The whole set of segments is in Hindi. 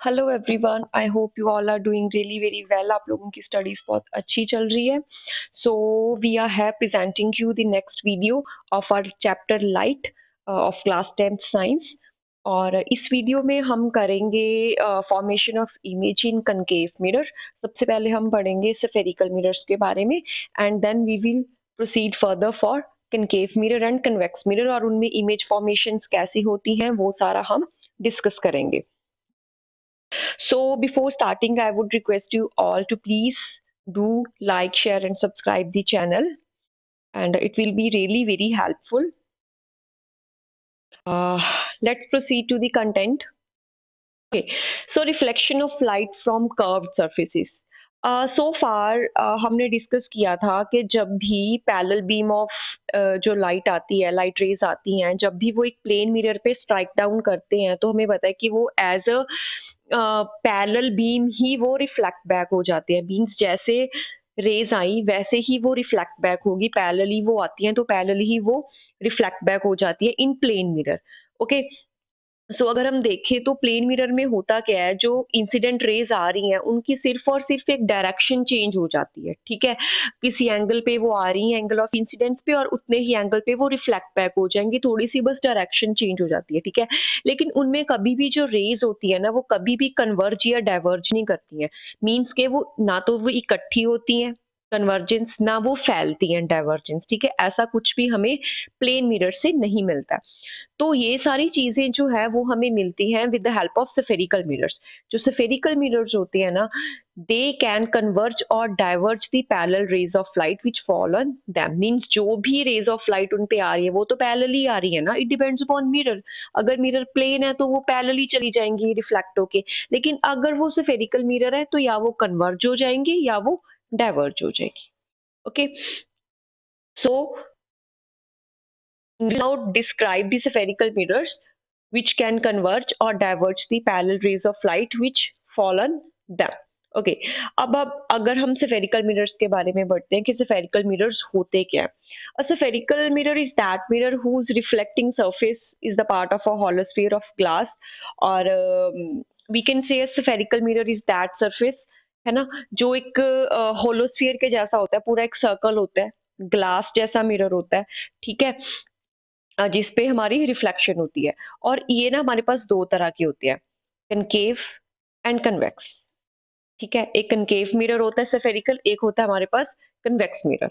Hello everyone, I hope you all are doing really very well. आप लोगों की स्टडीज बहुत अच्छी चल रही है। सो वी आर है presenting you the next video of our chapter light of class 10th science. और इस वीडियो में हम करेंगे formation of image in concave mirror. सबसे पहले हम पढ़ेंगे स्फेरिकल मिरर्स के बारे में and then we will proceed further for concave mirror and convex mirror, और उनमें इमेज फॉर्मेशंस कैसी होती हैं वो सारा हम डिस्कस करेंगे। So before starting, I would request you all to please do like, share and subscribe the channel, and it will be really very helpful. Let's proceed to the content. Okay, so reflection of light from curved surfaces. So far हमने डिस्कस किया था कि जब भी पैरेलल बीम ऑफ जो लाइट आती है, लाइट रेज आती हैं, जब भी वो एक प्लेन मिरर पे स्ट्राइक डाउन करते हैं तो हमें पता है कि वो एज अ पैरेलल बीम ही वो रिफ्लेक्ट बैक हो जाते हैं। मीन्स जैसे रेज आई वैसे ही वो रिफ्लेक्ट बैक होगी, पैरेलली वो आती हैं तो पैरेलली ही वो रिफ्लेक्ट बैक हो जाती है इन प्लेन मिरर। ओके, सो अगर हम देखें तो प्लेन मिरर में होता क्या है, जो इंसिडेंट रेज आ रही हैं उनकी सिर्फ और सिर्फ एक डायरेक्शन चेंज हो जाती है। ठीक है, किसी एंगल पे वो आ रही है, एंगल ऑफ इंसिडेंस पे, और उतने ही एंगल पे वो रिफ्लेक्ट बैक हो जाएंगी, थोड़ी सी बस डायरेक्शन चेंज हो जाती है। ठीक है, लेकिन उनमें कभी भी जो रेज होती है ना, वो कभी भी कन्वर्ज या डाइवर्ज नहीं करती हैं। मीन्स के वो ना तो वो इकट्ठी होती हैं कन्वर्जेंस, ना वो फैलती हैं डाइवर्जेंस। ठीक है, ऐसा कुछ भी हमें प्लेन मिरर से नहीं मिलता। तो ये सारी चीजें जो है वो हमें मिलती हैं with the help of spherical mirrors. जो स्फेरिकल मिरर्स होते हैं ना, दे कैन कन्वर्ज और diverge the parallel raise of light which fall on them. Means जो भी रेज ऑफ लाइट उन पे आ रही है वो तो पैरेलली आ रही है ना, इट डिपेंड्स अपॉन मिरर। अगर मिरर प्लेन है तो वो पैरेलली चली जाएंगी रिफ्लेक्ट होके, लेकिन अगर वो स्फेरिकल मिरर है तो या वो कन्वर्ज हो जाएंगी या वो डाइवर्ज हो जाएगी। Okay, so now describe the spherical mirrors which can converge or diverge the parallel rays of light which fall on them. Okay, अब अगर हम स्फेरिकल मिरर्स के बारे में बढ़ते हैं कि स्फेरिकल मिरर्स होते क्या है। A spherical mirror is that mirror whose reflecting surface is the part of a hollow sphere of glass, और we can say a spherical mirror is that surface, है ना, जो एक होलोस्फीयर के जैसा होता है, पूरा एक सर्कल होता है, ग्लास जैसा मिरर होता है। ठीक है, जिस पे हमारी रिफ्लेक्शन होती है। और ये ना हमारे पास दो तरह की होती है, कनकेव एंड कन्वेक्स। ठीक है, एक कनकेव मिरर होता है स्फेरिकल, एक होता है हमारे पास कन्वेक्स मिरर।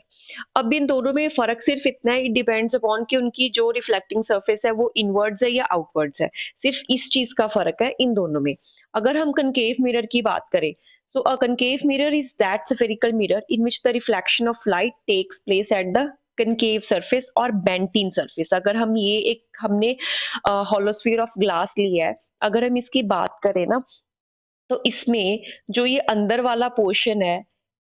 अब इन दोनों में फर्क सिर्फ इतना है, इट डिपेंड्स अपॉन कि उनकी जो रिफ्लेक्टिंग सरफेस है वो इनवर्ड्स है या आउटवर्ड्स है। सिर्फ इस चीज का फर्क है इन दोनों में। अगर हम कनकेव मिरर की बात करें, so a concave mirror is that spherical mirror in which the reflection of light takes place at the concave surface or bent in surface। अगर हम ये एक हमने हॉलोस्फीयर ऑफ ग्लास लिया है, अगर हम इसकी बात करें ना, तो इसमें जो ये अंदर वाला पोर्शन है,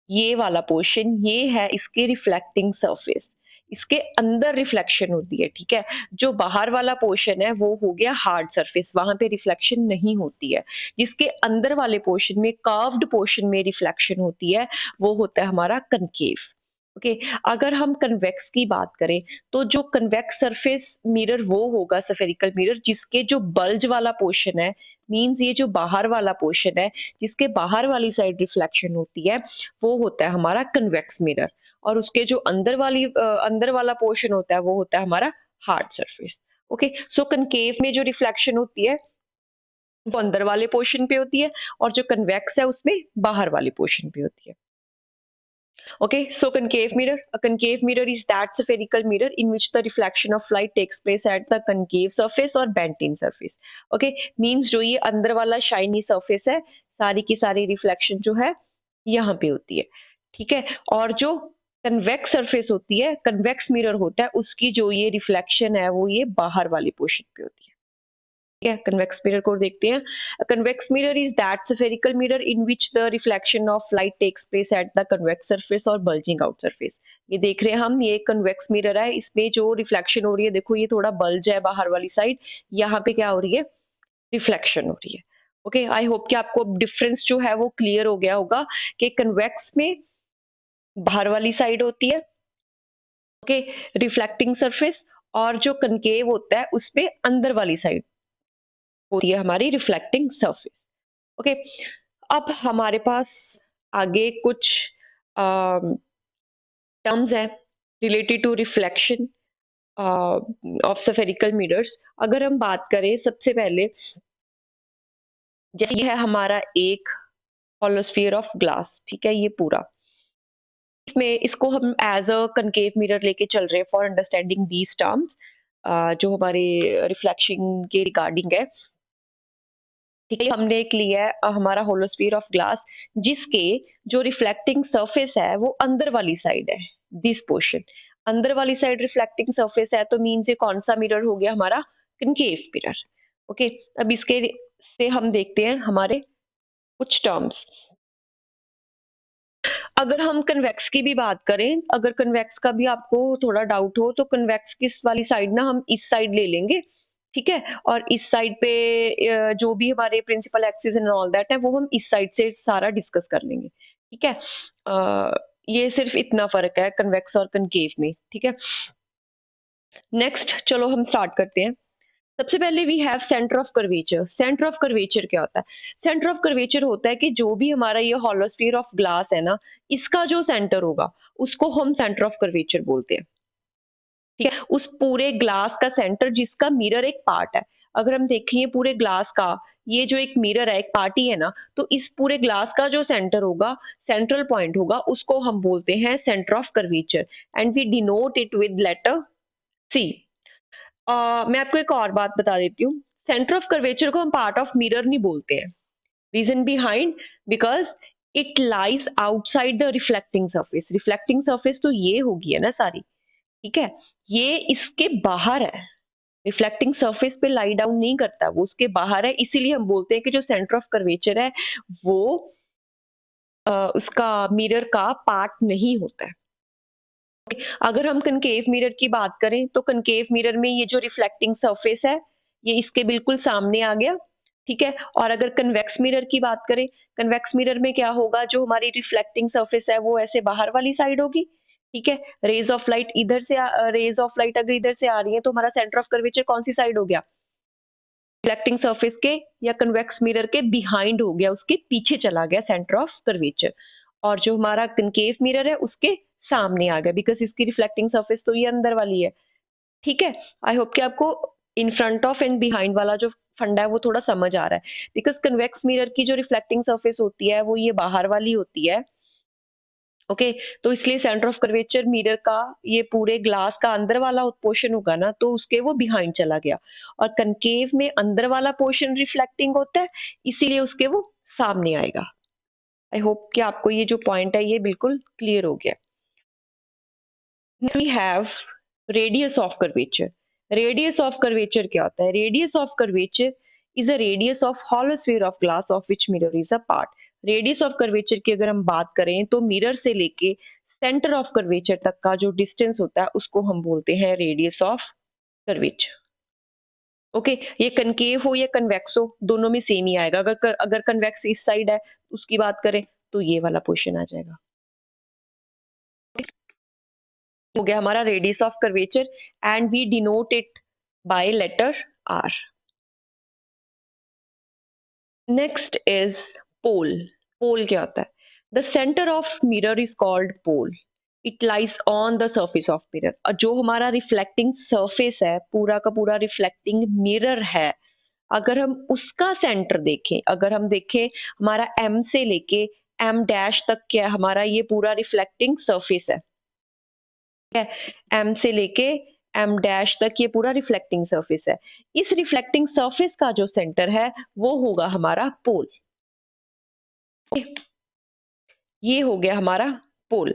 ये वाला पोर्शन, ये है इसके रिफ्लेक्टिंग सरफेस। इसके अंदर रिफ्लेक्शन होती है। ठीक है, जो बाहर वाला पोर्शन है वो हो गया हार्ड सरफेस, वहां पे रिफ्लेक्शन नहीं होती है। जिसके अंदर वाले पोर्शन में, कर्व्ड पोर्शन में रिफ्लेक्शन होती है, वो होता है हमारा कनकेव। ओके, अगर हम कन्वेक्स की बात करें तो जो कन्वेक्स सरफेस मिरर वो होगा स्फेरिकल मिरर जिसके जो बल्ज वाला पोर्शन है, मींस ये जो बाहर वाला पोर्शन है जिसके बाहर वाली साइड रिफ्लेक्शन होती है, वो होता है हमारा कन्वेक्स मिरर। और उसके जो अंदर वाला पोर्शन होता है वो होता है हमारा हार्ड सरफेस। ओके, सो कनकेव में जो रिफ्लेक्शन होती है वो अंदर वाले पोर्शन पे होती है, और जो कन्वेक्स है उसमें बाहर वाले पोर्शन पे होती है। Okay, so concave mirror. A concave mirror is that spherical mirror in which the reflection of light takes place at the concave surface or bent-in surface. Okay, means जो ये अंदर वाला shiny surface है, सारी की सारी reflection जो है यहाँ पे होती है। ठीक है, और जो convex surface होती है, convex mirror होता है, उसकी जो ये reflection है वो ये बाहर वाली portion पे होती है। ठीक है, कन्वेक्स मिरर को देखते हैं। Convex mirror is that spherical mirror in which the reflection of light takes place at the convex surface और बल्जिंग आउट सरफेस। ये देख रहे हैं हम, ये कन्वेक्स मिरर है, इसमें जो रिफ्लेक्शन हो रही है, देखो ये थोड़ा बल्ज है बाहर वाली साइड, यहाँ पे क्या हो रही है, रिफ्लेक्शन हो रही है। ओके, आई होप कि आपको डिफरेंस जो है वो क्लियर हो गया होगा कि कन्वेक्स में बाहर वाली साइड होती है, ओके, रिफ्लेक्टिंग सरफेस, और जो कनकेव होता है उसपे अंदर वाली साइड होती है हमारी रिफ्लेक्टिंग सरफेस। ओके, अब हमारे पास आगे कुछ टर्म्स हैं related to reflection of spherical mirrors. अगर हम बात करें सबसे पहले, जैसे ये है हमारा एक हॉलोस्फीयर ऑफ ग्लास, ठीक है, ये पूरा, इसमें इसको हम एज अ कनकेव मिरर लेके चल रहे हैं फॉर अंडरस्टैंडिंग दीज टर्म्स, जो हमारे रिफ्लेक्शन के रिगार्डिंग है। ठीक है, हमने एक लिया है हमारा होलोस्फीयर ऑफ ग्लास, जिसके जो रिफ्लेक्टिंग सरफेस है वो अंदर वाली साइड है, दिस पोर्शन अंदर वाली साइड रिफ्लेक्टिंग सरफेस है, तो मीन्स ये कौन सा मिरर हो गया हमारा, कनकेव मिरर। ओके, अब इसके से हम देखते हैं हमारे कुछ टर्म्स। अगर हम कन्वेक्स की भी बात करें, अगर कन्वेक्स का भी आपको थोड़ा डाउट हो, तो कन्वेक्स किस वाली साइड ना हम इस साइड ले लेंगे, ठीक है, और इस साइड पे जो भी हमारे principal axis and all that है वो हम इस साइड से सारा डिस्कस कर लेंगे, ठीक है। ये सिर्फ इतना फर्क है कन्वेक्स और कनकेव में, ठीक है। नेक्स्ट चलो हम स्टार्ट करते हैं। सबसे पहले we have centre of curvature. Centre of curvature क्या होता है? सेंटर ऑफ कर्वेचर होता है कि जो भी हमारा ये हॉलोस्फीयर ऑफ ग्लास है ना, इसका जो सेंटर होगा उसको हम सेंटर ऑफ कर्वेचर बोलते हैं, ठीक है। उस पूरे ग्लास का सेंटर, जिसका मिरर एक पार्ट है, अगर हम देखें पूरे ग्लास का, ये जो एक मिरर है, एक पार्टी है ना, तो इस पूरे ग्लास का जो सेंटर होगा, सेंट्रल पॉइंट होगा, उसको हम बोलते हैं centre of curvature, and we denote it with letter C. मैं आपको एक और बात बता देती हूँ, सेंटर ऑफ कर्वेचर को हम पार्ट ऑफ मिरर नहीं बोलते हैं। Reason behind, because it lies outside the reflecting surface. Reflecting surface तो ये होगी है ना सारी, ठीक है, ये इसके बाहर है, रिफ्लेक्टिंग सरफेस पे लाई डाउन नहीं करता, वो उसके बाहर है, इसीलिए हम बोलते हैं कि जो सेंटर ऑफ कर्वेचर है वो उसका मिरर का पार्ट नहीं होता है। अगर हम कनकेव मिरर की बात करें, तो कनकेव मिरर में ये जो रिफ्लेक्टिंग सरफेस है ये इसके बिल्कुल सामने आ गया, ठीक है। और अगर कन्वेक्स मिरर की बात करें, कन्वेक्स मिरर में क्या होगा, जो हमारी रिफ्लेक्टिंग सरफेस है वो ऐसे बाहर वाली साइड होगी, ठीक है। रेज ऑफ लाइट इधर से रेज ऑफ लाइट अगर इधर से आ रही है, तो हमारा सेंटर ऑफ कर्वेचर कौन सी साइड हो गया, रिफ्लेक्टिंग सरफेस के या कन्वेक्स मिरर के बिहाइंड हो गया, उसके पीछे चला गया सेंटर ऑफ कर्वेचर। और जो हमारा कनकेव मिरर है उसके सामने आ गया, बिकॉज इसकी रिफ्लेक्टिंग सरफेस तो ये अंदर वाली है, ठीक है। आई होप कि आपको इन फ्रंट ऑफ एंड बिहाइंड वाला जो फंडा है वो थोड़ा समझ आ रहा है, बिकॉज कन्वेक्स मिरर की जो रिफ्लेक्टिंग सरफेस होती है वो ये बाहर वाली होती है, ओके। तो इसलिए सेंटर ऑफ कर्वेचर मिरर का ये पूरे ग्लास का अंदर वाला पोर्शन होगा ना, तो उसके वो बिहाइंड चला गया, और कनकेव में अंदर वाला पोर्शन रिफ्लेक्टिंग होता है, इसीलिए उसके वो सामने आएगा। आई होप कि आपको ये जो पॉइंट है ये बिल्कुल क्लियर हो गया। Next we have radius of curvature. Radius of curvature क्या होता है? Radius of curvature is a radius of hollow sphere of glass of which mirror is a part. Radius of curvature की अगर हम बात करें तो मिरर से लेके सेंटर ऑफ कर्वेचर तक का जो डिस्टेंस होता है उसको हम बोलते हैं रेडियस ऑफ कर्वेचर, ओके। ये कनकेव हो या कन्वेक्स हो, दोनों में सेम ही आएगा। अगर कन्वेक्स इस साइड है उसकी बात करें तो ये वाला पोर्शन आ जाएगा, हो गया हमारा radius of curvature, and we denote it by letter R. Next is pole. Pole क्या होता है? The centre of mirror is called pole. It lies on the surface of mirror. और जो हमारा रिफ्लेक्टिंग सर्फेस है, पूरा का पूरा रिफ्लेक्टिंग मिरर है, अगर हम उसका सेंटर देखें, अगर हम देखें हमारा एम से लेके एम डैश तक क्या है, हमारा ये पूरा रिफ्लेक्टिंग सर्फेस है, एम से लेके एम डैश तक ये पूरा रिफ्लेक्टिंग सरफेस है। इस रिफ्लेक्टिंग सरफेस का जो सेंटर है वो होगा हमारा पोल, ये हो गया हमारा पोल,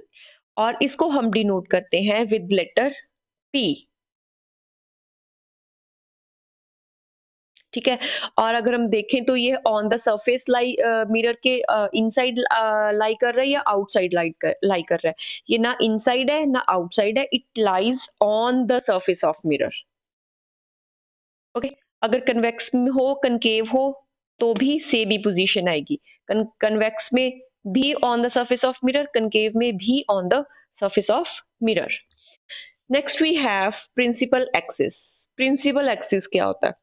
और इसको हम डिनोट करते हैं विद लेटर पी, ठीक है। और अगर हम देखें तो ये on the surface lie mirror के इनसाइड लाई कर रहा है या आउटसाइड लाई कर रहा है, ये ना इनसाइड है ना आउटसाइड है, it lies on the surface of mirror, okay. अगर कन्वेक्स में हो कनकेव हो तो भी सेम ही पोजीशन आएगी, कन्वेक्स में भी on the surface of mirror, concave में भी on the surface of mirror. Next we have principal axis. Principal axis क्या होता है?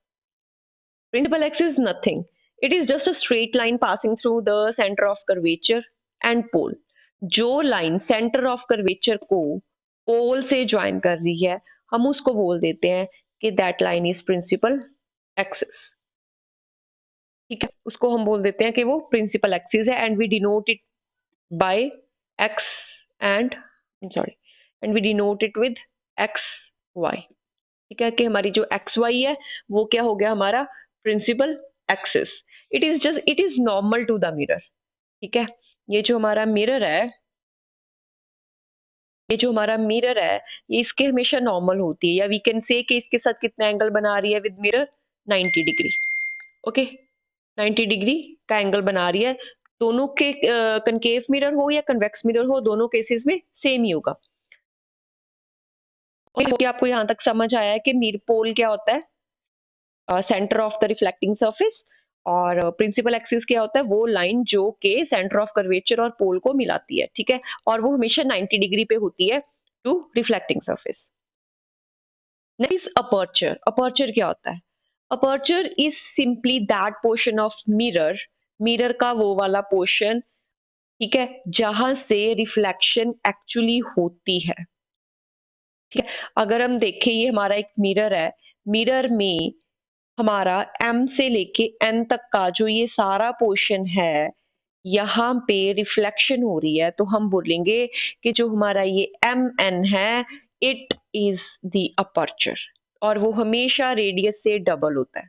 Principal axis nothing, it is just a straight line passing through the centre of curvature and pole. जो लाइन सेंटर ऑफ कर्वेचर को पोल से ज्वाइन कर रही है, हम उसको बोल देते हैं कि that line is principal axis. ठीक है, उसको हम बोल देते हैं कि वो प्रिंसिपल एक्सिस है, and we denote it by X and sorry and we denote it with X Y. ठीक है, कि हमारी जो एक्स वाई है वो क्या हो गया, हमारा principal axis. It is normal to the mirror. ठीक है, ये जो हमारा मिरर है, ये जो हमारा मिरर है, ये इसके हमेशा नॉर्मल होती है, या वी कैन से कि इसके साथ कितना एंगल बना रही है with mirror, 90 degree. Okay, 90 degree का एंगल बना रही है। दोनों के कनकेव मिरर हो या कन्वेक्स मिरर हो, दोनों केसेस में सेम ही होगा। क्या आपको यहाँ तक समझ आया है कि मिरर पोल क्या होता है, centre of the reflecting surface, और प्रिंसिपल एक्सिस क्या होता है, वो लाइन जो के सेंटर ऑफ कर्वेचर और पोल को मिलाती है। ठीक है, और वो हमेशा 90 डिग्री पे होती है to reflecting surface. Next aperture. Aperture क्या होता है? Aperture is simply that portion of mirror, mirror का वो वाला पोर्शन, ठीक है, जहां से रिफ्लेक्शन एक्चुअली होती है। ठीक है, अगर हम देखें ये हमारा एक मिरर है, मिरर में हमारा M से लेके N तक का जो ये सारा पोर्शन है, यहाँ पे रिफ्लेक्शन हो रही है, तो हम बोलेंगे कि जो हमारा ये MN है, इट इज द अपर्चर, और वो हमेशा रेडियस से डबल होता है।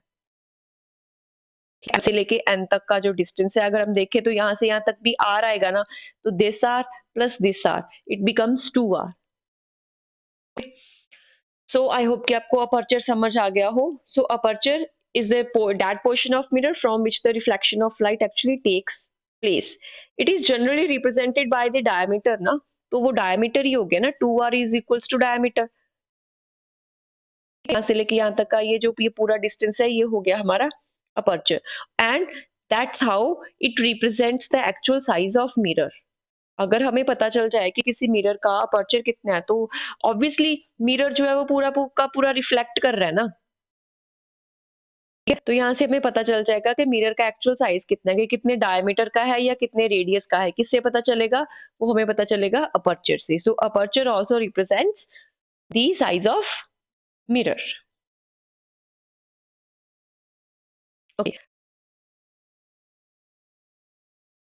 M से लेके N तक का जो डिस्टेंस है, अगर हम देखें तो यहाँ से यहाँ तक भी R आएगा ना, तो this R plus this R, it becomes 2R। So I hope कि आपको अपर्चर समझ आ गया हो। सो aperture is the that portion of mirror from which the reflection of light actually takes place. It is generally represented by the diameter ना, तो वो diameter ही हो गया ना, 2r is equals to diameter। यहाँ से लेके यहाँ तक का ये पूरा डिस्टेंस है, ये हो गया हमारा aperture, and that's how it represents the actual size of mirror. अगर हमें पता चल जाए कि किसी मिरर का अपर्चर कितना है, तो ऑब्वियसली मिरर जो है वो पूरा का पूरा रिफ्लेक्ट कर रहा है ना। तो यहाँ से हमें पता चल जाएगा कि मिरर का एक्चुअल साइज कितना है, कि कितने डायमीटर का है या कितने रेडियस का है। किससे पता चलेगा? वो हमें पता चलेगा अपर्चर से। So aperture also represents the size of mirror. Okay,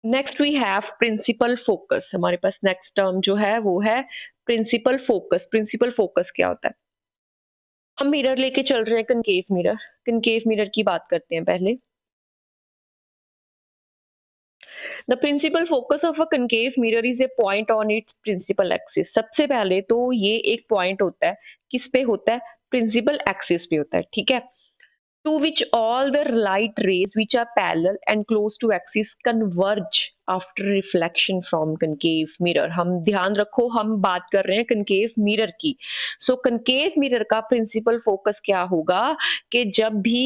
next we have principal focus. हमारे पास नेक्स्ट टर्म जो है वो है प्रिंसिपल फोकस। प्रिंसिपल फोकस क्या होता है? हम मिरर लेके चल रहे हैं, कनकेव मिरर। कनकेव मिरर की बात करते हैं पहले। The principal focus of a concave mirror is a point on its principal axis। सबसे पहले तो ये एक पॉइंट होता है, किस पे होता है? प्रिंसिपल एक्सिस पे होता है। ठीक है, to which all the light rays which are parallel and close to axis converge after reflection from concave mirror। हम ध्यान रखो, हम बात कर रहे हैं concave mirror की। so concave mirror का principal focus क्या होगा, कि जब भी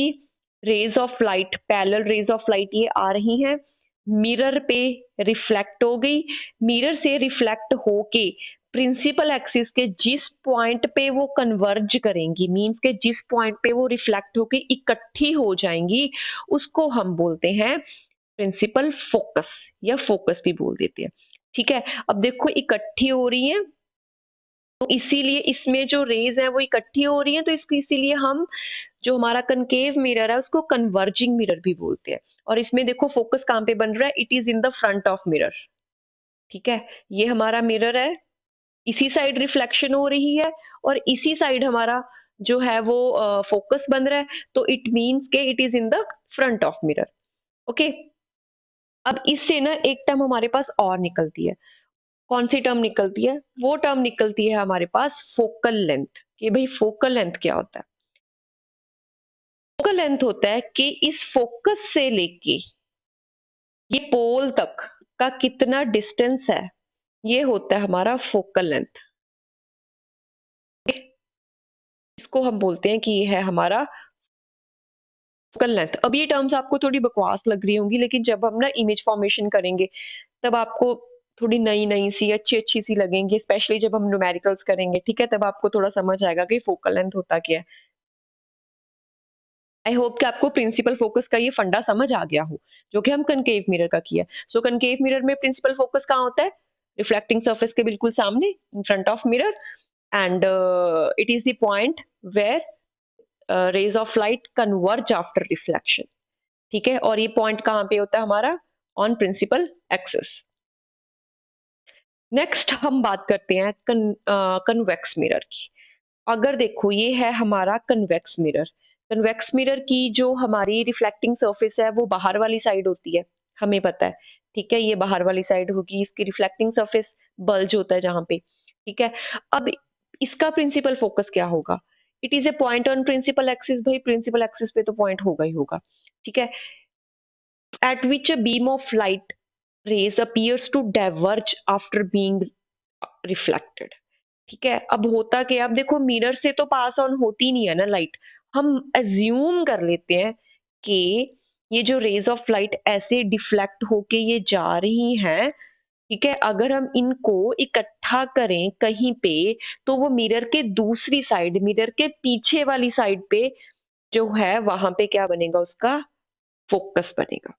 rays of light, parallel rays of light ये आ रही हैं, मिरर पे रिफ्लेक्ट हो गई, मिरर से रिफ्लेक्ट होके प्रिंसिपल एक्सिस के जिस पॉइंट पे वो कन्वर्ज करेंगी, मींस के जिस पॉइंट पे वो रिफ्लेक्ट होके इकट्ठी हो जाएंगी, उसको हम बोलते हैं प्रिंसिपल फोकस, या फोकस भी बोल देते हैं। ठीक है, अब देखो इकट्ठी हो रही है, तो इसीलिए इसमें जो रेज है वो इकट्ठी हो रही है, तो इसको इसीलिए हम जो हमारा कनकेव मिरर है उसको कन्वर्जिंग मिरर भी बोलते हैं। और इसमें देखो फोकस कहाँ पे बन रहा है, it is in the front of mirror. ठीक है, ये हमारा मिरर है, इसी साइड रिफ्लेक्शन हो रही है, और इसी साइड हमारा जो है वो फोकस बन रहा है, तो इट मींस के it is in the front of mirror. Okay, अब इससे ना एक टर्म हमारे पास और निकलती है। कौन सी टर्म निकलती है? वो टर्म निकलती है हमारे पास फोकल लेंथ। कि भाई फोकल लेंथ क्या होता है? फोकल लेंथ होता है कि इस फोकस से लेके ये पोल तक का कितना डिस्टेंस है, ये होता है हमारा फोकल लेंथ। इसको हम बोलते हैं कि ये है हमारा फोकल लेंथ। अब ये टर्म्स आपको थोड़ी बकवास लग रही होंगी, लेकिन जब हम ना इमेज फॉर्मेशन करेंगे तब आपको थोड़ी नई नई सी अच्छी अच्छी सी लगेंगी, स्पेशली जब हम न्यूमेरिकल्स करेंगे। ठीक है, तब आपको थोड़ा समझ आएगा कि फोकल लेंथ होता क्या है। आई होप कि आपको प्रिंसिपल फोकस का ये फंडा समझ आ गया हो, जो कि हम कनकेव मिरर का किया। सो कनकेव मिरर में प्रिंसिपल फोकस कहाँ होता है? रिफ्लेक्टिंग सरफेस के बिल्कुल सामने, in front of mirror, and it is the point where rays of light converge after reflection. ठीक है, और ये पॉइंट कहाँ पे होता है हमारा? On principal axis. नेक्स्ट हम बात करते हैं कन्वेक्स मिरर की। अगर देखो ये है हमारा कन्वेक्स मिरर। कन्वेक्स मिरर की जो हमारी रिफ्लेक्टिंग सरफेस है वो बाहर वाली साइड होती है, हमें पता है। ठीक है, ये बाहर वाली साइड होगी, इसकी रिफ्लेक्टिंग सरफेस बल्ज होता है जहां पे। ठीक है, अब इसका प्रिंसिपल फोकस क्या होगा? It is a point on principal axis. भाई प्रिंसिपल एक्सिस पे तो पॉइंट होगा ही होगा। ठीक है, at which a beam of light rays appears to diverge after being reflected। ठीक है, अब होता क्या? अब देखो मिरर से तो पास ऑन होती नहीं है ना लाइट, हम एज्यूम कर लेते हैं कि ये जो रेज ऑफ लाइट ऐसे डिफ्लेक्ट होके ये जा रही हैं। ठीक है, अगर हम इनको इकट्ठा करें कहीं पे, तो वो मिरर के दूसरी साइड, मिरर के पीछे वाली साइड पे जो है वहां पे क्या बनेगा? उसका फोकस बनेगा।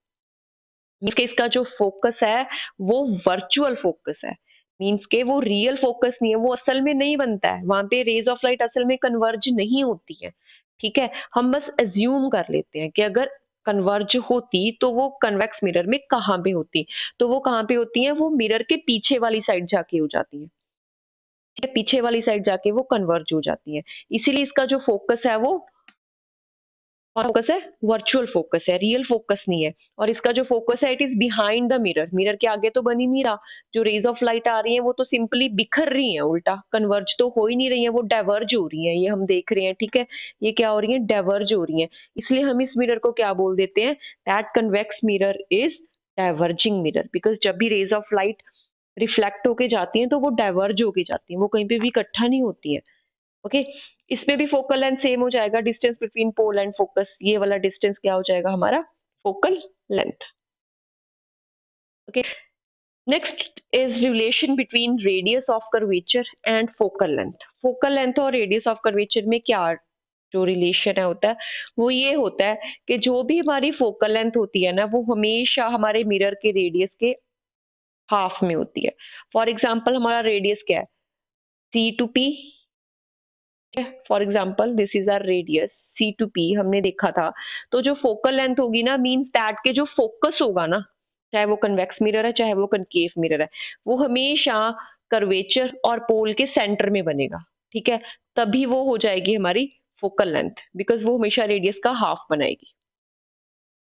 मीन्स के इसका जो फोकस है वो वर्चुअल फोकस है। मीन्स के वो रियल फोकस नहीं है, वो असल में नहीं बनता है, वहां पे रेज ऑफ लाइट असल में कन्वर्ज नहीं होती है। ठीक है, हम बस एज्यूम कर लेते हैं कि अगर कन्वर्ज होती तो वो कन्वेक्स मिरर में कहाँ पे होती। तो वो कहाँ पे होती है? वो मिरर के पीछे वाली साइड जाके हो जाती है। ठीक है, पीछे वाली साइड जाके वो कन्वर्ज हो जाती है। इसीलिए इसका जो फोकस है वो फोकस है, वर्चुअल फोकस है, रियल फोकस नहीं है। और इसका जो फोकस है it is behind the mirror. Mirror के आगे तो बन ही नहीं रहा। जो रेज ऑफ लाइट आ रही है वो तो सिंपली बिखर रही है, उल्टा कन्वर्ज तो हो ही नहीं रही है, वो डाइवर्ज हो रही है, ये हम देख रहे हैं। ठीक है, ये क्या हो रही है? डाइवर्ज हो रही है। इसलिए हम इस मिरर को क्या बोल देते हैं? That convex mirror is diverging mirror, because जब भी रेज ऑफ लाइट रिफ्लेक्ट होके जाती हैं तो वो डाइवर्ज होके जाती हैं, वो कहीं पे भी इकट्ठा नहीं होती है। ओके, इसमें भी फोकल लेंथ सेम हो जाएगा। Distance between pole and focus, ये वाला डिस्टेंस क्या हो जाएगा हमारा? Focal length. Okay, next is relation between radius of curvature and focal length. Focal length और रेडियस ऑफ कर्वेचर में क्या जो रिलेशन है होता है, वो ये होता है कि जो भी हमारी फोकल लेंथ होती है ना, वो हमेशा हमारे मिरर के रेडियस के हाफ में होती है। फॉर एग्जाम्पल हमारा रेडियस क्या है? C to P। For example this is our radius C to P, हमने देखा था। तो जो फोकल लेंथ होगी ना, मींस दैट के जो फोकस होगा ना, चाहे वो कन्वेक्स मिरर है चाहे वो कनकेव मिरर है, वो हमेशा कर्वेचर और पोल के सेंटर में बनेगा। ठीक है, तभी वो हो जाएगी हमारी फोकल लेंथ, बिकॉज वो हमेशा रेडियस का हाफ बनाएगी।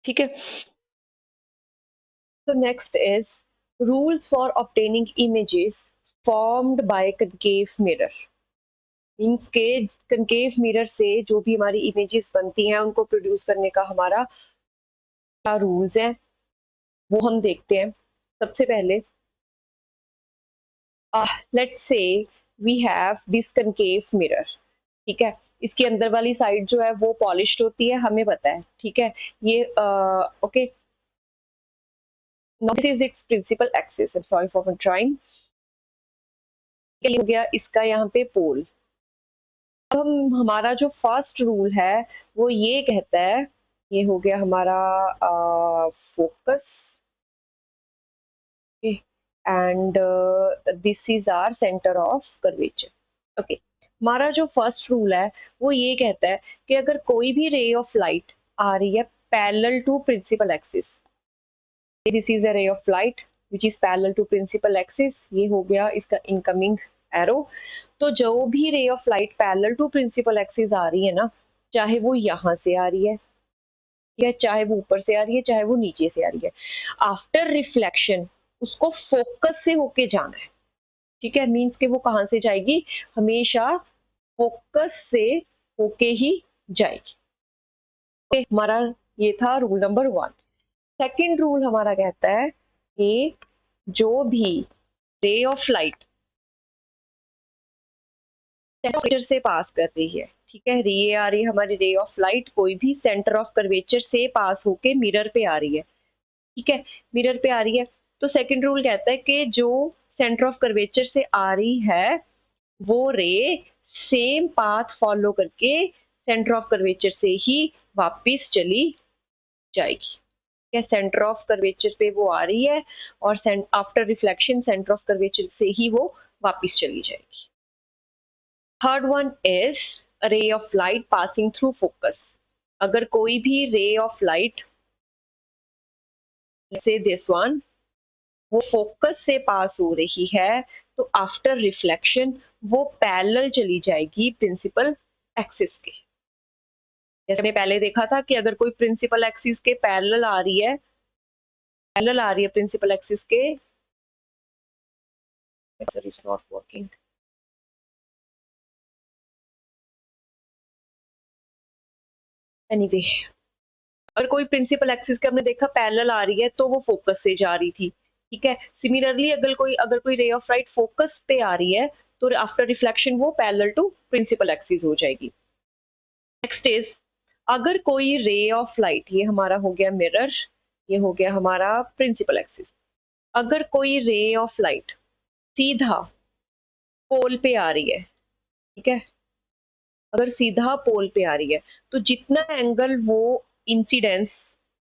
ठीक है, तो next is rules for obtaining images formed by concave mirror. Means के कनकेव मिरर से जो भी हमारी इमेजेस बनती हैं उनको प्रोड्यूस करने का हमारा क्या रूल्स हैं, वो हम देखते हैं। सबसे पहले let's say we have this concave mirror. ठीक है, इसके अंदर वाली साइड जो है वो पॉलिश्ड होती है, हमें पता है। ठीक है, ये okay, now this is its principal axis. I am sorry for trying. हो गया इसका यहाँ पे पोल। अब हम हमारा जो फर्स्ट रूल है वो ये कहता है, ये हो गया हमारा focus and this is our centre of curvature. Okay, हमारा जो फर्स्ट रूल है वो ये कहता है कि अगर कोई भी रे ऑफ लाइट आ रही है parallel to principal axis, this is a ray of light which is parallel to principal axis, ये हो गया इसका इनकमिंग एरो। तो जो भी ray of light parallel to principal axis आ रही है ना, चाहे वो यहाँ से आ रही है या चाहे वो ऊपर से आ रही है चाहे वो नीचे से आ रही है, आफ्टर रिफ्लेक्शन उसको फोकस से होके जाना है। ठीक है, मीन्स के वो कहाँ से जाएगी? हमेशा फोकस से होके ही जाएगी। okay, हमारा ये था रूल नंबर 1। सेकेंड रूल हमारा कहता है कि जो भी रे ऑफ लाइट सेंटर से पास कर रही है, ठीक है, ये आ रही है हमारी रे ऑफ लाइट, कोई भी सेंटर ऑफ कर्वेचर से पास होके मिरर पे आ रही है। ठीक है, मिरर पे आ रही है, तो सेकंड रूल कहता है कि जो सेंटर ऑफ कर्वेचर से आ रही है वो रे सेम पाथ फॉलो करके सेंटर ऑफ कर्वेचर से ही वापिस चली जाएगी। क्या सेंटर ऑफ कर्वेचर पे वो आ रही है और after reflection centre of curvature से ही वो वापिस चली जाएगी। Third one is a ray of light passing through focus. अगर कोई भी रे ऑफ लाइट से दिस वन वो फोकस से पास हो रही है तो आफ्टर रिफ्लेक्शन वो पैरेलल चली जाएगी प्रिंसिपल एक्सिस के। जैसे हमने पहले देखा था कि अगर कोई प्रिंसिपल एक्सिस के पैरेलल आ रही है प्रिंसिपल एक्सिस के, इज नॉट वर्किंग, एनीवे अगर कोई प्रिंसिपल एक्सिस के हमने देखा पैरेलल आ रही है तो वो फोकस से जा रही थी, ठीक है। सिमिलरली अगर कोई रे ऑफ लाइट फोकस पे आ रही है तो आफ्टर रिफ्लेक्शन वो पैरेलल टू प्रिंसिपल एक्सिस हो जाएगी। नेक्स्ट इज अगर कोई रे ऑफ लाइट, ये हमारा हो गया मिरर, ये हो गया हमारा प्रिंसिपल एक्सिस, अगर कोई रे ऑफ लाइट सीधा पोल पे आ रही है, ठीक है, अगर सीधा पोल पे आ रही है तो जितना एंगल वो इंसिडेंस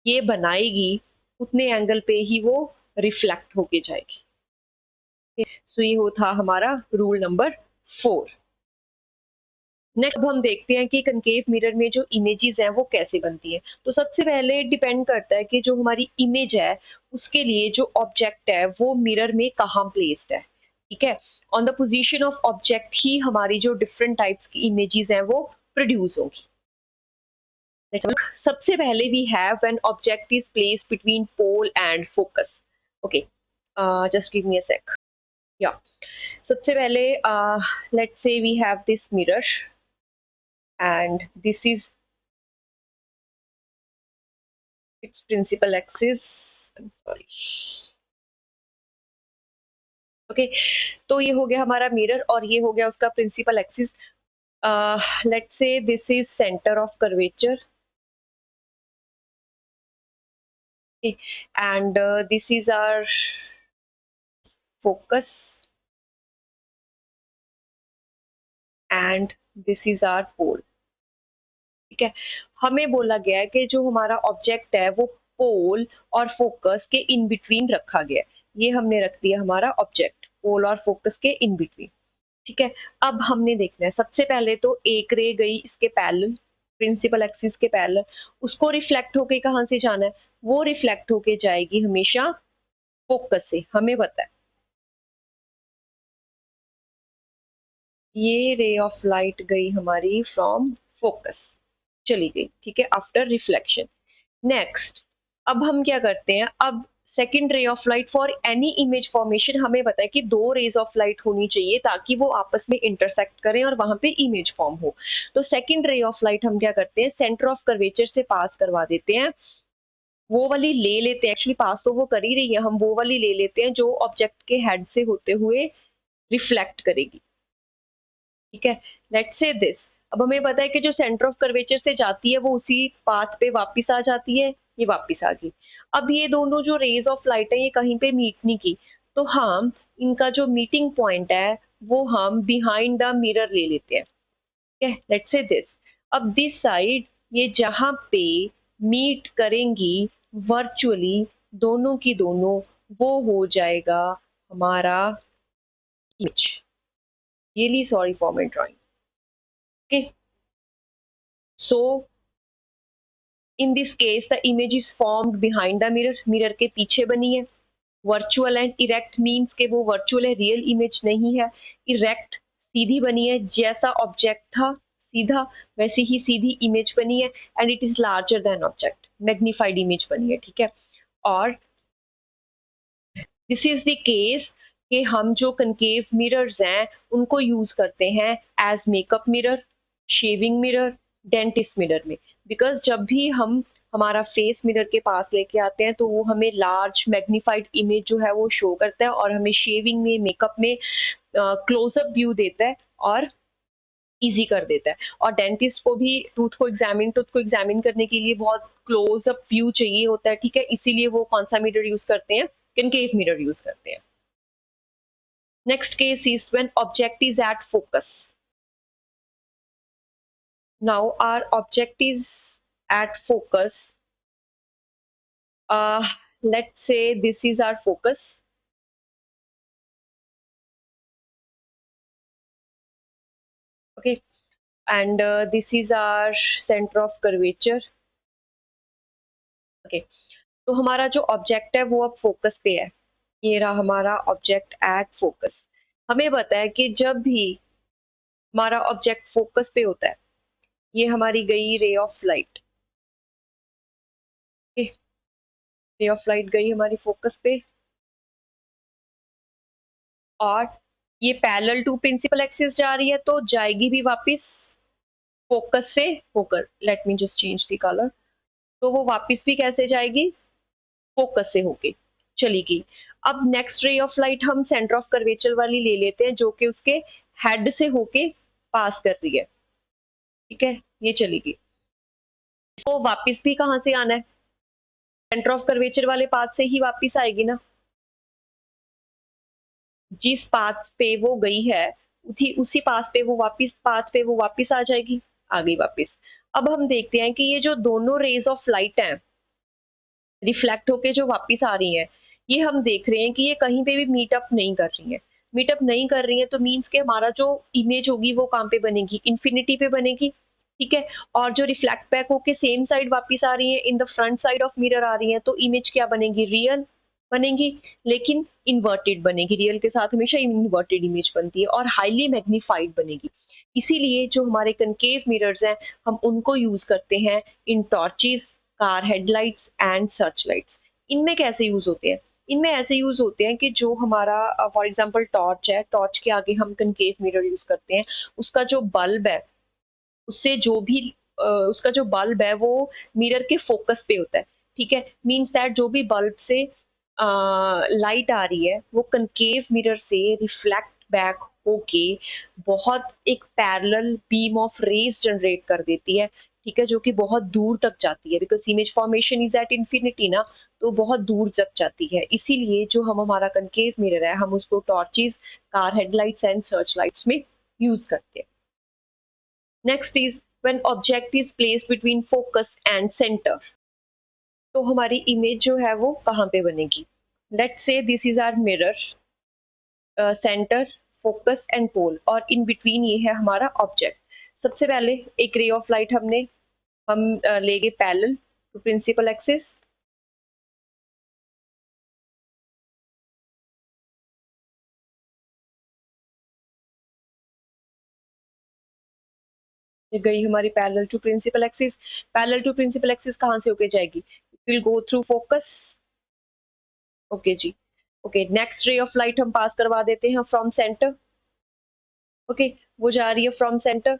ये बनाएगी उतने एंगल पे ही वो रिफ्लेक्ट होके जाएगी। सो ये हो था हमारा रूल नंबर 4। नेक्स्ट अब हम देखते हैं कि कनकेव मिरर में जो इमेजेस हैं वो कैसे बनती हैं। तो सबसे पहले डिपेंड करता है कि जो हमारी इमेज है उसके लिए जो ऑब्जेक्ट है वो मिरर में कहाँ प्लेस्ड है, ठीक है। On the position of object ही हमारी जो डिफरेंट टाइप्स की इमेजेस हैं वो प्रोड्यूस होगी। सबसे पहले we have when object is placed between pole and focus. Okay, just give me a sec. या सबसे पहले let's say we have this mirror and this is its principal axis, I'm sorry, okay तो ये हो गया हमारा मिरर और ये हो गया उसका principal axis. Let's say this is centre of curvature and this is our focus and this is our pole, ठीक है। हमें बोला गया है कि जो हमारा ऑब्जेक्ट है वो पोल और फोकस के इन बिटवीन रखा गया है। ये हमने रख दिया हमारा ऑब्जेक्ट पोल और फोकस के इन बिटवीन, ठीक है। अब हमने देखना है सबसे पहले तो एक रे गई इसके पैरेलल प्रिंसिपल एक्सिस के पैरेलल, उसको रिफ्लेक्ट होके कहाँ से जाना है, वो रिफ्लेक्ट होके जाएगी हमेशा फोकस से, हमें पता है। ये रे ऑफ लाइट गई हमारी फ्रॉम फोकस, चली गई, ठीक है, आफ्टर रिफ्लेक्शन। नेक्स्ट अब हम क्या करते हैं, अब सेकेंड रे of light for any image formation हमें पता है कि दो रेज ऑफ लाइट होनी चाहिए ताकि वो आपस में इंटरसेक्ट करें और वहां पे इमेज फॉर्म हो। तो सेकेंड रे ऑफ लाइट हम क्या करते हैं, सेंटर ऑफ कर्वेचर से पास करवा देते हैं, वो वाली ले लेते हैं, एक्चुअली पास तो वो कर ही रही है, हम वो वाली ले लेते हैं जो ऑब्जेक्ट के हेड से होते हुए रिफ्लेक्ट करेगी, ठीक है। लेट्स से दिस, अब हमें पता है कि जो सेंटर ऑफ कर्वेचर से जाती है वो उसी पाथ पे वापस आ जाती है, ये वापस आ गई। अब ये दोनों जो रेज ऑफ लाइट है ये कहीं पे मीट नहीं की, तो हम इनका जो मीटिंग पॉइंट है वो हम बिहाइंड द मिरर ले लेते हैं, ठीक है। लेट्स से दिस, अब दिस साइड ये जहां पे मीट करेंगी वर्चुअली दोनों की दोनों, वो हो जाएगा हमारा image. Really sorry for my drawing, okay. So in this case the image is formed behind the mirror, mirror के पीछे बनी है। वर्चुअल एंड इरेक्ट मीन्स के वो वर्चुअल है, रियल इमेज नहीं है। इरेक्ट सीधी बनी है, जैसा ऑब्जेक्ट था सीधा वैसे ही सीधी इमेज बनी है, and it is larger than object, magnified image बनी है, ठीक है। और दिस इज द केस कि हम जो कनकेव मिरर्स हैं उनको यूज करते हैं as makeup mirror, shaving mirror, dentist mirror में। बिकॉज जब भी हम हमारा फेस मिरर के पास लेके आते हैं तो वो हमें लार्ज मैग्निफाइड इमेज जो है वो शो करता है और हमें शेविंग में मेकअप में क्लोजअप व्यू देता है और इजी कर देता है। और डेंटिस्ट को भी टूथ को एग्जामिन करने के लिए बहुत क्लोजअप व्यू चाहिए होता है, ठीक है, इसीलिए वो कौन सा मिरर यूज करते हैं, कनकेव मिरर यूज करते हैं। Next case is when object is at focus. Now our object is at focus. Let's say this is our focus. Okay, and this is our center of curvature. Okay, तो हमारा जो ऑब्जेक्ट है वो अब फोकस पे है। ये रहा हमारा ऑब्जेक्ट एट फोकस। हमें पता है कि जब भी हमारा ऑब्जेक्ट फोकस पे होता है, ये हमारी गई रे ऑफ लाइट। रे ऑफ लाइट गई हमारी फोकस पे, और ये पैरेलल टू प्रिंसिपल एक्सिस जा रही है, तो जाएगी भी वापस फोकस से होकर। Late me just change the colour. तो वो वापस भी कैसे जाएगी? फोकस से होके चलेगी। अब नेक्स्ट रे ऑफ लाइट हम सेंटर ऑफ कर्वेचर वाली ले लेते हैं, जो कि उसके हेड से होके पास कर रही है। ठीक है, ये चलेगी। तो वापस भी कहां से आना है? सेंटर ऑफ कर्वेचर वाले पाथ से ही वापस आएगी ना। जिस पाथ पे वो गई है, उसी पाथ पे वो वापस आ जाएगी। आ गई वापस। अब हम देखते हैं कि ये जो दोनों रेज ऑफ लाइट हैं, रिफ्लेक्ट होके जो वापस आ रही हैं, ये हम देख रहे हैं कि ये कहीं पे भी मीटअप नहीं कर रही हैं। मीटअप नहीं कर रही हैं तो मीन्स कि हमारा जो इमेज होगी वो कहाँ पे बनेगी? इन्फिनिटी पे बनेगी। ठीक है, और जो रिफ्लेक्ट बैक होके सेम साइड वापस आ रही है, in the front side of mirror आ रही है, तो इमेज क्या बनेगी? रियल बनेगी, लेकिन इन्वर्टेड बनेगी। रियल के साथ हमेशा इन्वर्टेड इमेज बनती है और हाईली मैग्नीफाइड बनेगी। इसीलिए जो हमारे कनकेव मिरर्स हैं, हम उनको यूज करते हैं in torches, car headlights and search lights. इनमें कैसे यूज होते हैं? इनमें ऐसे यूज होते हैं कि जो हमारा फॉर एग्जांपल टॉर्च है, टॉर्च के आगे हम कनकेव मिरर यूज करते हैं। उसका जो बल्ब है, उससे जो भी उसका जो बल्ब है वो मिरर के फोकस पे होता है। ठीक है, मींस दैट जो भी बल्ब से लाइट आ रही है, वो कनकेव मिरर से रिफ्लेक्ट बैक होके बहुत एक parallel beam of rays generate कर देती है। ठीक है, जो कि बहुत दूर तक जाती है, because image formation is at infinity ना, तो बहुत दूर तक जाती है। इसीलिए जो हमारा कनकेव मिरर है, हम उसको torches, car headlights and search lights में यूज करते हैं। Next is when object is placed between focus and centre. तो हमारी इमेज जो है वो कहाँ पे बनेगी? Let's say this is our mirror, centre, focus and pole, और इन बिटवीन ये है हमारा ऑब्जेक्ट। सबसे पहले एक रे ऑफ लाइट हम ले गए पैरेलल टू प्रिंसिपल एक्सिस। ये गई हमारी parallel to principal axis. Parallel to principal axis कहाँ से होके जाएगी? Will go through focus. Okay जी। Okay, next ray of light हम पास करवा देते हैं फ्रॉम सेंटर। ओके, वो जा रही है फ्रॉम सेंटर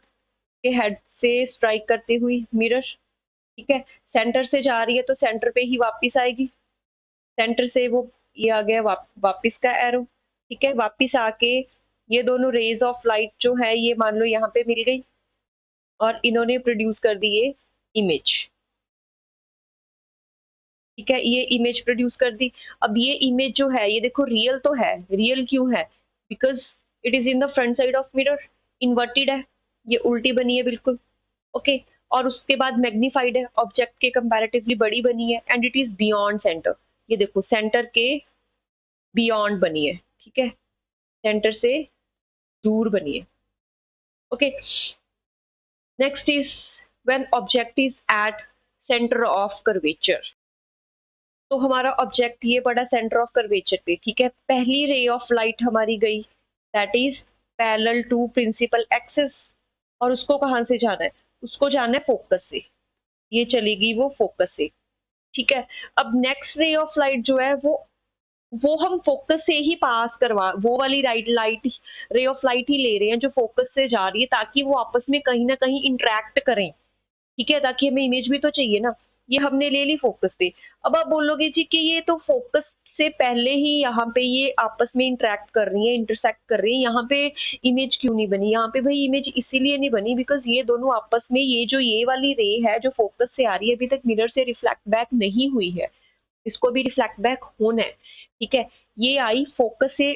के हेड से स्ट्राइक करते हुई मिरर। ठीक है, सेंटर से जा रही है तो सेंटर पे ही वापस आएगी। सेंटर से वो ये आ गया वापस का एरो। ठीक है, वापस आके ये दोनों रेज ऑफ लाइट जो है, ये मान लो यहाँ पे मिल गई और इन्होंने प्रोड्यूस कर दी ये इमेज। ठीक है, ये इमेज प्रोड्यूस कर दी। अब ये इमेज जो है, ये देखो रियल तो है। रियल क्यों है? Because it is in the front side of mirror. Inverted है, ये उल्टी बनी है बिल्कुल। ओके, और उसके बाद मैग्नीफाइड है, ऑब्जेक्ट के कंपैरेटिवली बड़ी बनी है, and it is beyond centre. ये देखो सेंटर के बियॉन्ड बनी है। ठीक है, सेंटर से दूर बनी है। Okay, next is when object is at centre of curvature. तो हमारा ऑब्जेक्ट ये पड़ा सेंटर ऑफ कर्वेचर पे। ठीक है, पहली रे ऑफ लाइट हमारी गई, that is parallel to principal axis, और उसको कहाँ से जाना है? उसको जाना है फोकस से। ये चलेगी वो फोकस से। ठीक है, अब नेक्स्ट रे ऑफ लाइट जो है वो हम फोकस से ही पास करवा, वो वाली लाइट रे ऑफ लाइट ही ले रहे हैं जो फोकस से जा रही है, ताकि वो आपस में कहीं ना कहीं इंटरेक्ट करें। ठीक है, ताकि हमें इमेज भी तो चाहिए ना। ये हमने ले ली फोकस पे। अब आप बोलोगे जी कि ये तो फोकस से पहले ही यहाँ पे ये आपस में इंटरेक्ट कर रही है, इंटरसेक्ट कर रही है, यहाँ पे इमेज क्यों नहीं बनी? यहाँ पे भाई इमेज इसीलिए नहीं बनी बिकॉज ये दोनों आपस में, ये वाली रे है जो फोकस से आ रही है, अभी तक मिरर से रिफ्लेक्ट बैक नहीं हुई है, इसको भी रिफ्लेक्ट बैक होना है। ठीक है, ये आई फोकस से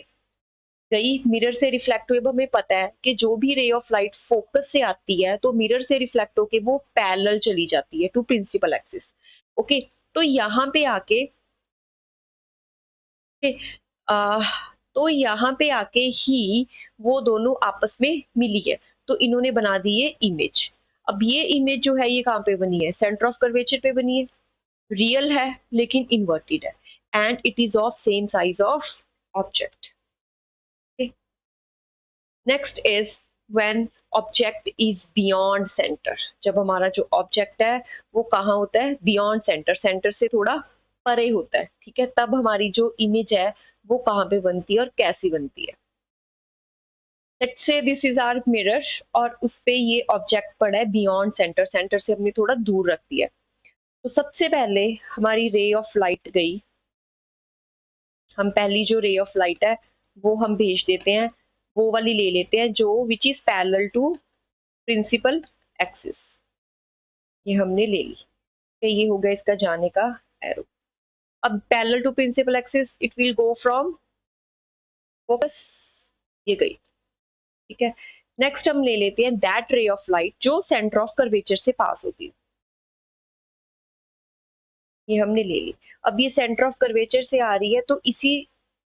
गई, मिरर से रिफ्लेक्ट हुई। अब हमें पता है कि जो भी रे ऑफ लाइट फोकस से आती है तो मिरर से रिफ्लेक्ट होके वो पैरेलल चली जाती है टू प्रिंसिपल एक्सिस। ओके, तो यहाँ पे आके के, आ, तो यहाँ पे आके ही वो दोनों आपस में मिली है, तो इन्होंने बना दी है इमेज। अब ये इमेज जो है ये कहाँ पे बनी है? सेंटर ऑफ कर्वेचर पे बनी है। रियल है लेकिन इन्वर्टेड है, and it is of same size of object. Next is when object is beyond centre. जब हमारा जो ऑब्जेक्ट है वो कहाँ होता है? बियॉन्ड सेंटर, सेंटर से थोड़ा परे होता है, ठीक है, तब हमारी जो इमेज है वो कहाँ पे बनती है और कैसी बनती है। Let's say this is our mirror और उस पे ये ऑब्जेक्ट पड़ा है बियॉन्ड सेंटर, सेंटर से हमने थोड़ा दूर रख दिया। तो सबसे पहले हमारी रे ऑफ लाइट गई, हम पहली जो रे ऑफ लाइट है वो हम भेज देते हैं, वो वाली ले लेते हैं जो which is parallel to principal axis. ये हमने ले ली, तो ये हो गया इसका जाने का एरो। अब parallel to principal axis it will go from focus, ये गई, ठीक है। नेक्स्ट हम ले लेते हैं दैट रे ऑफ लाइट जो सेंटर ऑफ कर्वेचर से पास होती है, ये हमने ले ली। अब ये सेंटर ऑफ कर्वेचर से आ रही है तो इसी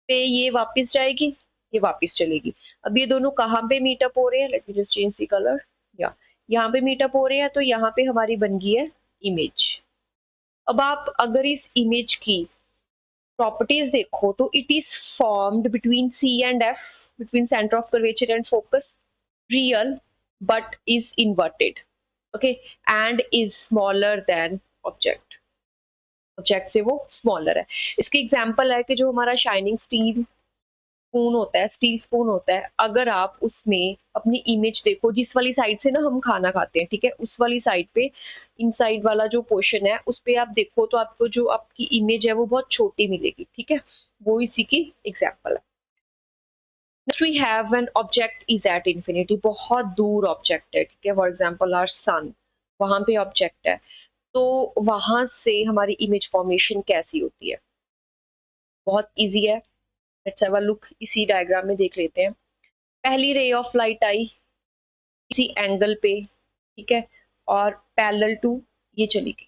पे ये वापस जाएगी, ये वापस चलेगी। अब ये दोनों कहाँ पे मीटअप हो रहे हैं? Late me just change the colour. या यहाँ पे मीटअप हो रहे हैं, तो यहाँ पे हमारी बन गई है इमेज। अब आप अगर इस इमेज की प्रॉपर्टीज देखो तो it is formed between C and F, between centre of curvature and focus, real but is inverted, okay, and is smaller than object, object से वो स्मॉलर है। इसकी एग्जांपल है कि जो हमारा शाइनिंग स्टील स्पून होता है, स्टील स्पून होता है, अगर आप उसमें अपनी इमेज देखो, जिस वाली साइड से ना हम खाना खाते हैं, ठीक है, उस वाली साइड पे इनसाइड वाला जो पोर्शन है उस पे आप देखो तो आपको जो आपकी इमेज है वो बहुत छोटी मिलेगी, ठीक है, वो इसी की एग्जांपल है। Next we have when object is at infinity, बहुत दूर ऑब्जेक्ट है, ठीक है, फॉर एग्जांपल आवर सन, वहां पे ऑब्जेक्ट है, तो वहां से हमारी इमेज फॉर्मेशन कैसी होती है? बहुत इजी है, लेट्स हैव अ लुक, इसी डायग्राम में देख लेते हैं। पहली रे ऑफ लाइट आई इसी एंगल पे, ठीक है, और पैरेलल टू ये चली गई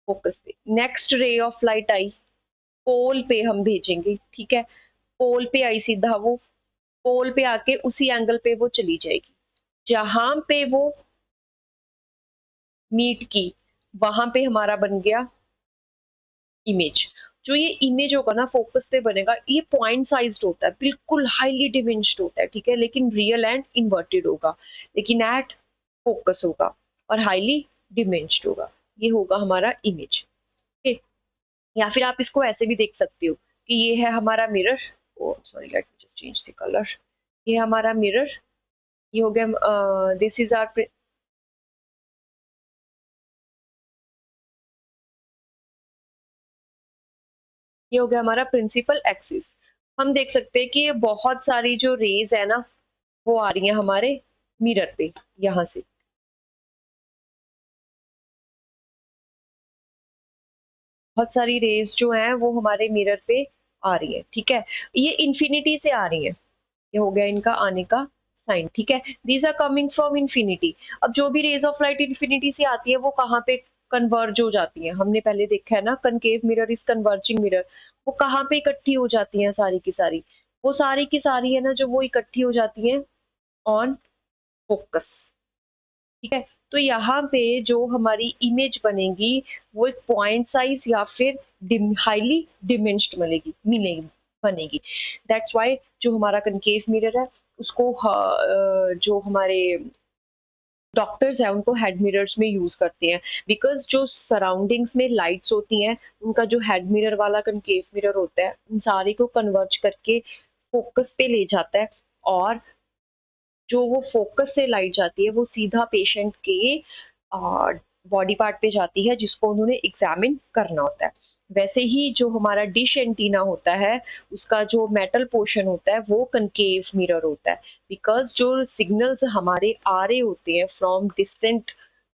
फोकस पे। नेक्स्ट रे ऑफ लाइट आई, पोल पे हम भेजेंगे, ठीक है, पोल पे आई सीधा वो, पोल पे आके उसी एंगल पे वो चली जाएगी, जहां पे वो मीट की वहां पे हमारा बन गया इमेज। जो ये इमेज होगा ना फोकस पे बनेगा, ये पॉइंट साइज्ड होता है, बिल्कुल हाईली डिमेंस्ड होता है, ठीक है, लेकिन रियल एंड इन्वर्टेड होगा, लेकिन एट फोकस होगा और हाईली डिमेंस्ड होगा, ये होगा हमारा इमेज। ओके, या फिर आप इसको ऐसे भी देख सकते हो कि ये है हमारा mirror, oh sorry let me just change the colour, ये है हमारा मिरर, ये हो गया दिस इज आवर, ये हो गया हमारा प्रिंसिपल एक्सिस। हम देख सकते हैं कि ये बहुत सारी जो रेज है ना वो आ रही है हमारे मिरर पे, यहाँ से बहुत सारी रेज जो है वो हमारे मिरर पे आ रही है, ठीक है, ये इंफिनिटी से आ रही है, ये हो गया इनका आने का साइन, ठीक है, these are coming from infinity. अब जो भी रेज ऑफ लाइट इंफिनिटी से आती है वो कहाँ पे कन्वर्ज हो जाती है? हमने पहले देखा है ना, concave mirror is converging mirror, वो कहाँ पे इकट्ठी हो जाती है सारी की सारी? वो सारी की सारी है ना जो वो इकट्ठी हो जाती है ऑन फोकस, ठीक है। तो यहाँ पे जो हमारी इमेज बनेगी वो एक पॉइंट साइज या फिर हाईली डिमेंस्ड मिलेगी, बनेगी। दैट्स व्हाई जो हमारा कनकेव मिरर है उसको जो हमारे डॉक्टर्स हैं उनको हेड मिरर्स में यूज करते हैं, बिकॉज जो सराउंडिंग्स में लाइट्स होती हैं उनका जो हेड मिरर वाला कनकेव मिरर होता है उन सारे को कन्वर्ज करके फोकस पे ले जाता है, और जो वो फोकस से लाइट जाती है वो सीधा पेशेंट के बॉडी पार्ट पे जाती है जिसको उन्होंने एग्जामिन करना होता है। वैसे ही जो हमारा डिश एंटीना होता है उसका जो मेटल पोर्शन होता है वो कनकेव मिरर होता है, बिकॉज जो सिग्नल्स हमारे आ रहे होते हैं फ्रॉम डिस्टेंट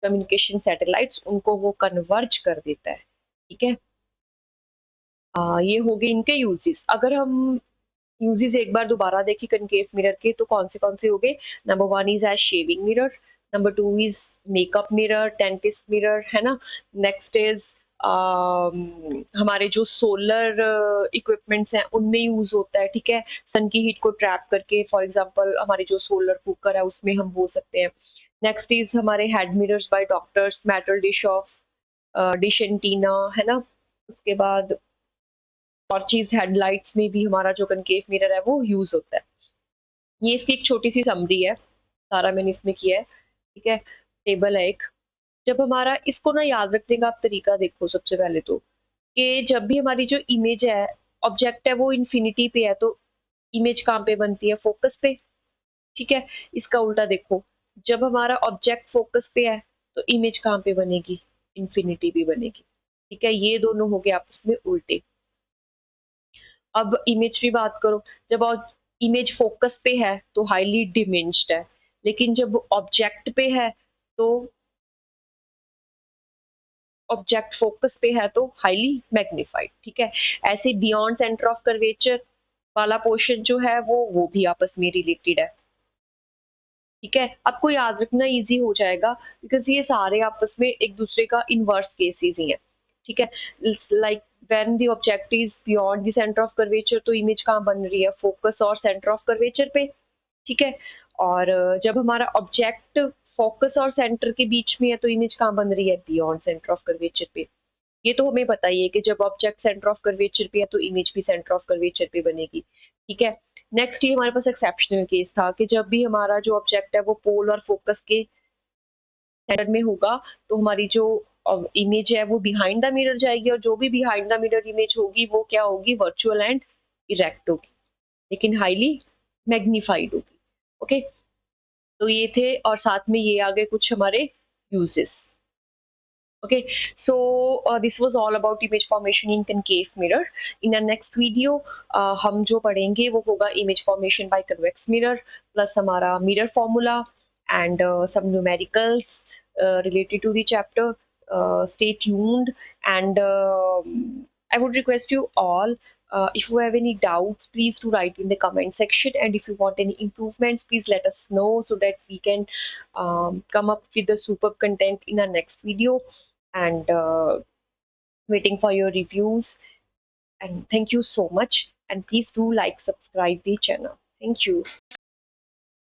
कम्युनिकेशन सैटेलाइट्स उनको वो कन्वर्ज कर देता है, ठीक है। ये हो गए इनके यूजेस। अगर हम यूजेस एक बार दोबारा देखें कनकेव मिरर के तो कौन से हो गए? Number 1 is as shaving mirror, number 2 is makeup mirror, dentist mirror, है ना? नेक्स्ट इज़ हमारे जो सोलर इक्विपमेंट्स हैं उनमें यूज़ होता है, ठीक है? सन की हीट को ट्रैप करके फॉर एग्ज़ाम्पल हमारी जो सोलर कुकर है उसमें हम बोल सकते हैं। नेक्स्ट इज़ हमारे head mirrors bye doctors, metal dish antenna, है ना? उसके बाद और चीज़ हेडलाइट्स में भी हमारा जो कनकेव मिरर है वो यूज़ होता है। ये इसकी एक छोटी-सी समरी है, सारा मैंने इसमें किया है, ठीक है? टेबल है एक। जब हमारा इसको ना याद रखने का आप तरीका देखो सबसे पहले तो, कि जब भी हमारी जो इमेज है, ऑब्जेक्ट है वो इन्फिनिटी पे है तो इमेज कहाँ पे बनती है? फ़ोकस पे, ठीक है? इसका उल्टा देखो, जब हमारा ऑब्जेक्ट फ़ोकस पे है तो इमेज कहाँ पे बनेगी? इन्फिनिटी पे बनेगी, ठीक है? ये दोनों हो गए आपस में उल्टे। अब इमेज की बात करो, जब इमेज फोकस पे है तो हाईली डिमिन्स्ड है, लेकिन जब ऑब्जेक्ट पे है तो ऑब्जेक्ट फोकस पे है तो हाईली मैग्नीफाइड, ठीक है? ऐसे बियॉन्ड सेंटर ऑफ कर्वेचर वाला पोर्शन जो है वो भी आपस में रिलेटेड है, ठीक है? आपको याद रखना ईज़ी हो जाएगा बिकॉज़ ये सारे आपस में एक दूसरे का इनवर्स केसेस ही हैं, ठीक है? It's like when the object is beyond the centre of curvature तो इमेज कहाँ बन रही है? फोकस और सेंटर ऑफ कर्वेचर पे, ठीक है? और जब हमारा ऑब्जेक्ट फोकस और सेंटर के बीच में है तो इमेज कहाँ बन रही है? बियॉन्ड सेंटर ऑफ कर्वेचर पे। ये तो हमें पता ही है कि जब ऑब्जेक्ट सेंटर ऑफ कर्वेचर पे है तो इमेज भी सेंटर ऑफ कर्वेचर पे बनेगी, ठीक है? नेक्स्ट ये हमारे पास एक्सेप्शनल केस था कि जब भी हमारा जो ऑब्जेक्ट है वो पोल और फोकस के सेंटर में होगा तो हमारी जो इमेज है वो बिहाइंड द मिरर जाएगी और जो भी बिहाइंड द मिरर इमेज होगी वो क्या होगी? वर्चुअल एंड इरेक्ट होगी, लेकिन हाईली मैग्नीफाइड होगी, ओके? तो ये थे और साथ में ये आ गए कुछ हमारे uses. Okay, so this was all about image formation in concave mirror. In our next video, हम जो पढ़ेंगे वो होगा image formation by convex mirror plus हमारा mirror formula and some numericals related to the chapter. Stay tuned and I would request you all if you have any doubts, please to write in the comment section. And if you want any improvements, please let us know so that we can come up with the superb content in our next video and waiting for your reviews. And thank you so much. And please do like, subscribe the channel. Thank you.